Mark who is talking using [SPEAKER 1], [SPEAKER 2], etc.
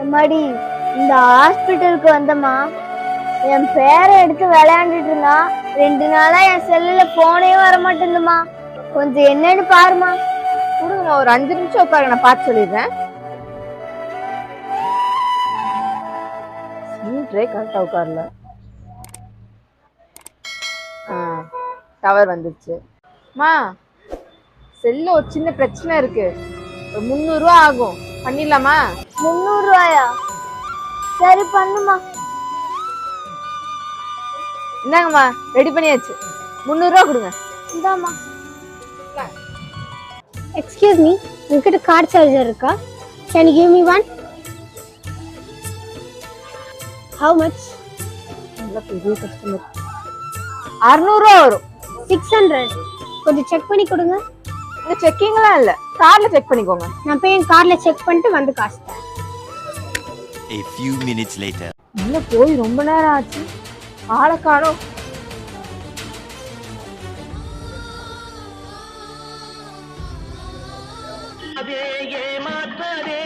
[SPEAKER 1] எம்மாடி இந்த ஹாஸ்பிட்டலுக்கு வந்தம்மா என் பேரை எடுத்து விளையாண்டுட்டு இருந்தா 2 நாளா என் செல்லுல போனே வர மாட்டேங்குதுமா. கொஞ்சம் என்னன்னு பாருமா.
[SPEAKER 2] கொடுங்கம்மா, ஒரு 5 நிமிஷம் உட்காருங்க, நான் பார்த்து சொல்லிடுறேன். சீட்ரே கரெக்டா உட்காரல. டவர் வந்துருச்சு. மா, செல்ல ஒரு சின்ன பிரச்சனை இருக்கு. ஒரு 300 ரூபா ஆகும், பண்ணிடலாமா?
[SPEAKER 1] 300 ரூபாயா? சரி பண்ணுமா.
[SPEAKER 2] இந்தாங்கம்மா, ரெடி பண்ணியாச்சு. 300 ரூபா கொடுங்க.
[SPEAKER 1] இந்தாம்மா.
[SPEAKER 3] எக்ஸ்கியூஸ் மீ, உங்ககிட்ட கார்டு சார்ஜர் இருக்கா? Can you give me one? How much?
[SPEAKER 2] நல்ல பெரிய கஸ்டமர். 600 ரூபா வரும்.
[SPEAKER 3] 600. கொஞ்சம் செக் பண்ணி கொடுங்க.
[SPEAKER 2] இங்க செக்கிங்லாம் இல்ல, கார்ல செக் பண்ணிக்கோங்க.
[SPEAKER 3] நான் போய் என் கார்ல செக் பண்ணிட்டு வந்து காசு தரேன்.
[SPEAKER 4] A few minutes later.
[SPEAKER 2] உள்ள போய் ரொம்ப நேரம் ஆச்சு, ஆளை காணோம்.
[SPEAKER 5] அதே ஏமாற்றாதே